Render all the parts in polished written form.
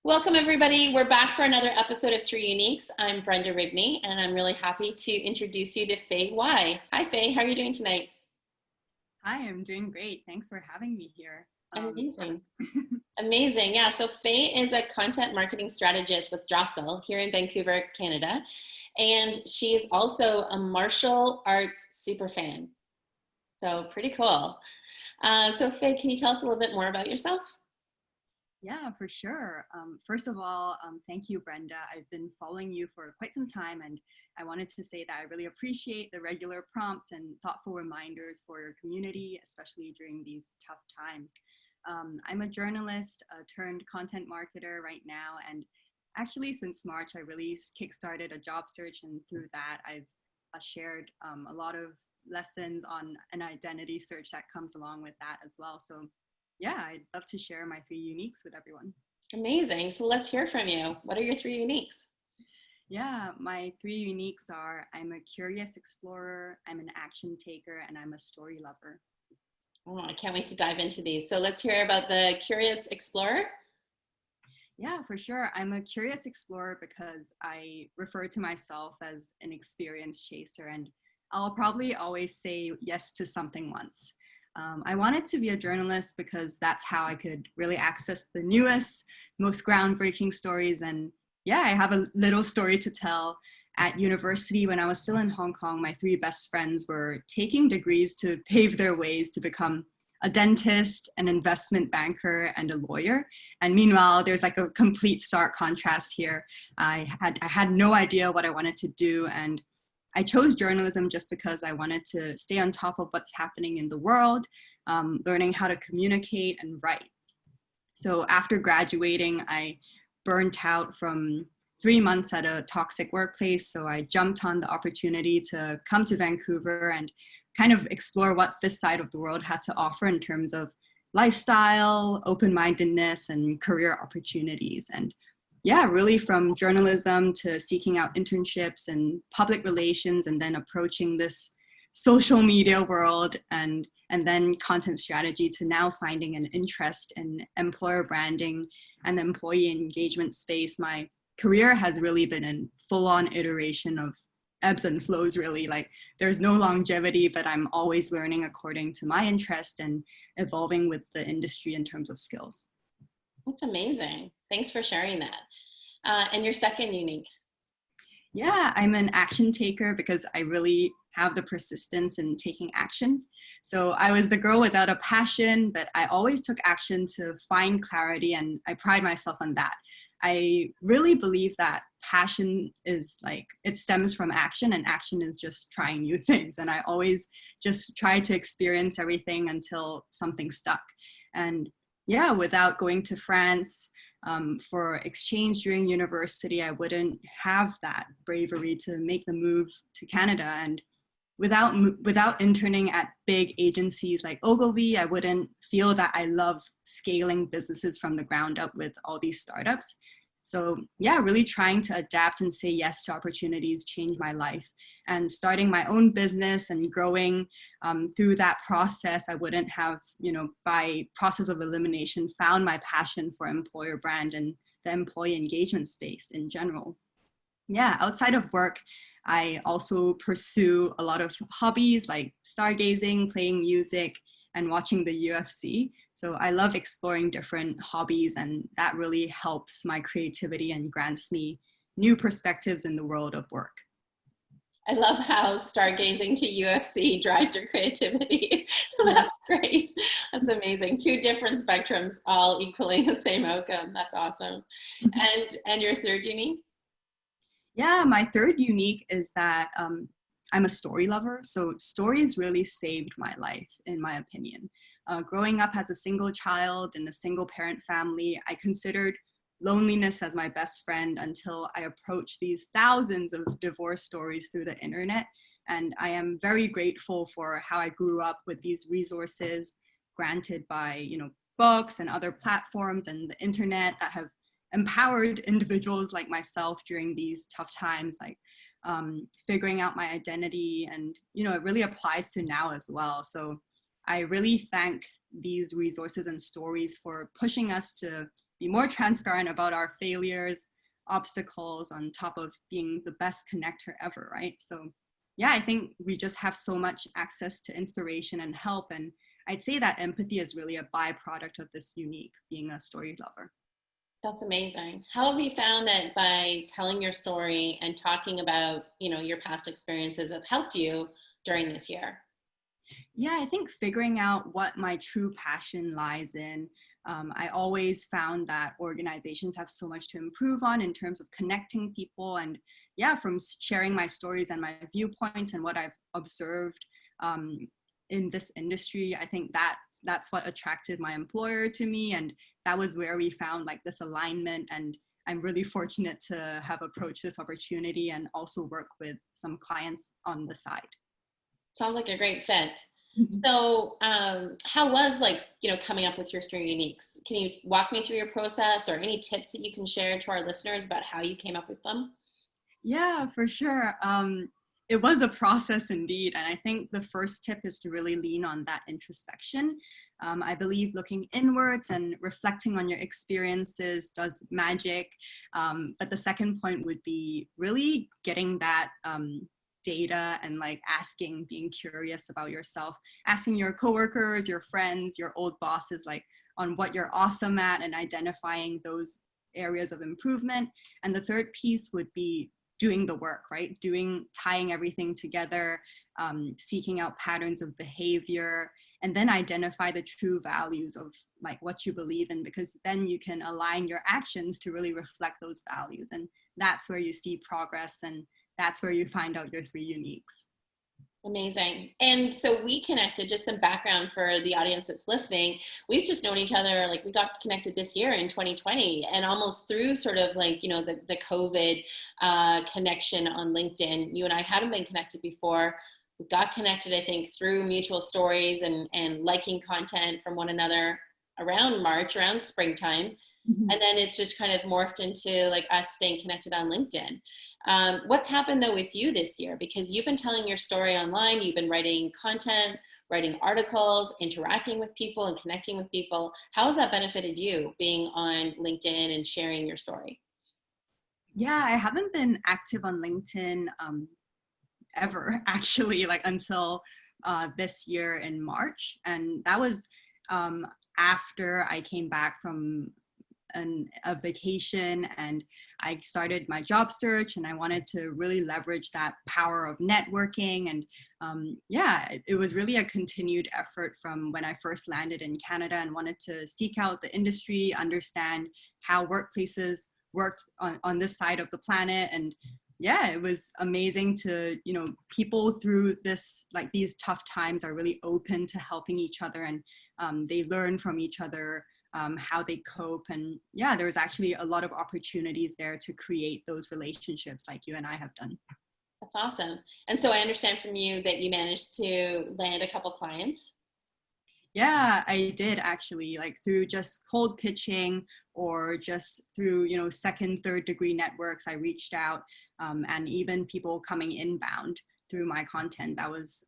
Welcome everybody. We're back for another episode of Three Uniques. I'm Brenda Rigney and I'm really happy to introduce you to FAYE WAI. Hi Faye, how are you doing tonight? Hi, I'm doing great. Thanks for having me here. Amazing. Amazing. Yeah, so Faye is a content marketing strategist with Jostle here in Vancouver, Canada. And she is also a martial arts superfan. So pretty cool. So Faye, can you tell us a little bit more about yourself? Yeah, for sure. First of all, thank you, Brenda. I've been following you for quite some time, and I wanted to say that I really appreciate the regular prompts and thoughtful reminders for your community, especially during these tough times. I'm a journalist turned content marketer right now, and actually since March, I really kickstarted a job search, and through that, I've shared a lot of lessons on an identity search that comes along with that as well. So yeah, I'd love to share my three uniques with everyone. Amazing. So let's hear from you. What are your three uniques? Yeah, my three uniques are I'm a curious explorer, I'm an action taker, and I'm a story lover. Oh, I can't wait to dive into these. So let's hear about the curious explorer. Yeah, for sure. I'm a curious explorer because I refer to myself as an experienced chaser, and I'll probably always say yes to something once. I wanted to be a journalist because that's how I could really access the newest, most groundbreaking stories. And yeah, I have a little story to tell. At university, when I was still in Hong Kong, my three best friends were taking degrees to pave their ways to become a dentist, an investment banker, and a lawyer. And meanwhile, there's like a complete stark contrast here. I had no idea what I wanted to do, and I chose journalism just because I wanted to stay on top of what's happening in the world, learning how to communicate and write. So after graduating, I burnt out from 3 months at a toxic workplace. So I jumped on the opportunity to come to Vancouver and kind of explore what this side of the world had to offer in terms of lifestyle, open-mindedness, and career opportunities. And yeah, really from journalism to seeking out internships and public relations, and then approaching this social media world and then content strategy, to now finding an interest in employer branding and the employee engagement space. My career has really been a full-on iteration of ebbs and flows, really. Like there's no longevity, but I'm always learning according to my interest and evolving with the industry in terms of skills. That's amazing. Thanks for sharing that. And your second unique. Yeah, I'm an action taker because I really have the persistence in taking action. So I was the girl without a passion, but I always took action to find clarity, and I pride myself on that. I really believe that passion is like, it stems from action, and action is just trying new things. And I always just try to experience everything until something stuck. And yeah, without going to France, for exchange during university, I wouldn't have that bravery to make the move to Canada. And without interning at big agencies like Ogilvy, I wouldn't feel that I love scaling businesses from the ground up with all these startups. So yeah, really trying to adapt and say yes to opportunities changed my life. And starting my own business and growing through that process, I wouldn't have, by process of elimination, found my passion for employer brand and the employee engagement space in general. Yeah, outside of work, I also pursue a lot of hobbies like stargazing, playing music, and watching the UFC. So I love exploring different hobbies, and that really helps my creativity and grants me new perspectives in the world of work. I love how stargazing to UFC drives your creativity. That's great. That's amazing. Two different spectrums, all equaling the same outcome. That's awesome. And your third unique? Yeah, my third unique is that I'm a story lover. So stories really saved my life, in my opinion. Growing up as a single child in a single parent family, I considered loneliness as my best friend until I approached these thousands of divorce stories through the internet. And I am very grateful for how I grew up with these resources granted by, books and other platforms and the internet that have empowered individuals like myself during these tough times, like figuring out my identity. And, it really applies to now as well. So I really thank these resources and stories for pushing us to be more transparent about our failures, obstacles, on top of being the best connector ever, right? So yeah, I think we just have so much access to inspiration and help. And I'd say that empathy is really a byproduct of this unique, being a story lover. That's amazing. How have you found that by telling your story and talking about, your past experiences have helped you during this year? Yeah, I think figuring out what my true passion lies in. I always found that organizations have so much to improve on in terms of connecting people. And yeah, from sharing my stories and my viewpoints and what I've observed in this industry, I think that's what attracted my employer to me. And that was where we found like this alignment. And I'm really fortunate to have approached this opportunity and also work with some clients on the side. Sounds like a great fit. So how was coming up with your three uniques? Can you walk me through your process or any tips that you can share to our listeners about how you came up with them? Yeah, for sure. It was a process indeed. And I think the first tip is to really lean on that introspection. I believe looking inwards and reflecting on your experiences does magic. But the second point would be really getting that data and like asking, being curious about yourself, asking your coworkers, your friends, your old bosses, like on what you're awesome at and identifying those areas of improvement. And the third piece would be doing the work, right? Tying everything together, seeking out patterns of behavior, and then identify the true values of like what you believe in, because then you can align your actions to really reflect those values. And that's where you see progress, and that's where you find out your three uniques. Amazing. And so we connected, just some background for the audience that's listening. We've just known each other, like we got connected this year in 2020 and almost through sort of like, the COVID connection on LinkedIn. You and I hadn't been connected before. We got connected, I think, through mutual stories and liking content from one another around March, around springtime. Mm-hmm. And then it's just kind of morphed into like us staying connected on LinkedIn. What's happened though with you this year? Because you've been telling your story online, you've been writing content, writing articles, interacting with people and connecting with people. How has that benefited you being on LinkedIn and sharing your story? Yeah, I haven't been active on LinkedIn ever actually, like until this year in March. And that was after I came back from a vacation and I started my job search, and I wanted to really leverage that power of networking. And yeah, it was really a continued effort from when I first landed in Canada and wanted to seek out the industry, understand how workplaces worked on this side of the planet. And yeah, it was amazing to, people through this, like these tough times are really open to helping each other, and they learn from each other. How they cope. And yeah, there was actually a lot of opportunities there to create those relationships like you and I have done. That's awesome. And so I understand from you that you managed to land a couple clients. Yeah, I did actually, like through just cold pitching or just through, second, third degree networks, I reached out, and even people coming inbound through my content. That was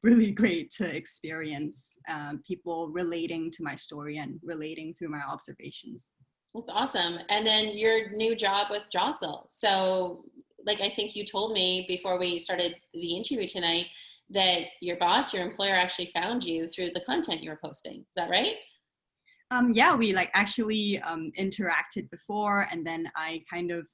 really great to experience, people relating to my story and relating through my observations. That's awesome. And then your new job with Jostle. So like, I think you told me before we started the interview tonight that your boss, your employer actually found you through the content you were posting. Is that right? Yeah, we like actually interacted before, and then I kind of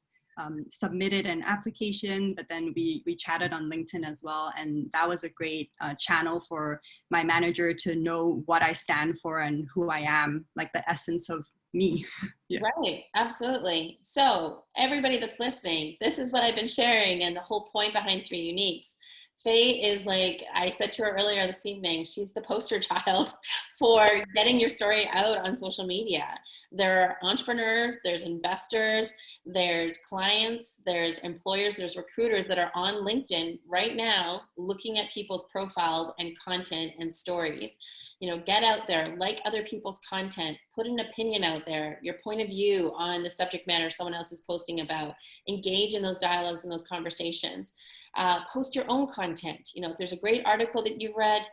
submitted an application, but then we chatted on LinkedIn as well. And that was a great channel for my manager to know what I stand for and who I am, like the essence of me. Yeah. Right, absolutely. So everybody that's listening, this is what I've been sharing and the whole point behind Three Uniques. Faye is, like I said to her earlier this evening, she's the poster child for getting your story out on social media. There are entrepreneurs, there's investors, there's clients, there's employers, there's recruiters that are on LinkedIn right now looking at people's profiles and content and stories. Get out there, like other people's content, put an opinion out there, your point of view on the subject matter someone else is posting about, engage in those dialogues and those conversations. Post your own content. If there's a great article that you've read,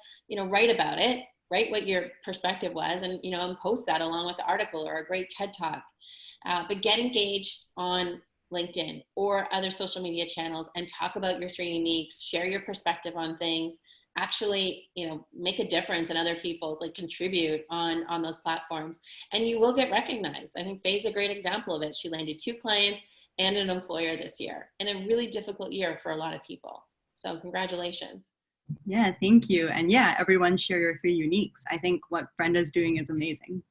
write about it, write what your perspective was, and post that along with the article, or a great TED Talk. But get engaged on LinkedIn or other social media channels and talk about your three uniques, share your perspective on things, actually, make a difference in other people's, like contribute on those platforms, and you will get recognized. I think Faye's a great example of it. She landed 2 clients and an employer this year in a really difficult year for a lot of people. So congratulations. Yeah, thank you. And yeah, everyone share your 3 uniques. I think what Brenda's doing is amazing.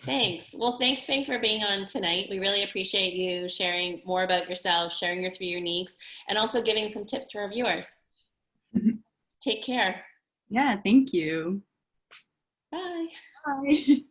Thanks. Well, thanks, Faye, for being on tonight. We really appreciate you sharing more about yourself, sharing your 3 uniques, and also giving some tips to our viewers. Take care. Yeah, thank you. Bye. Bye.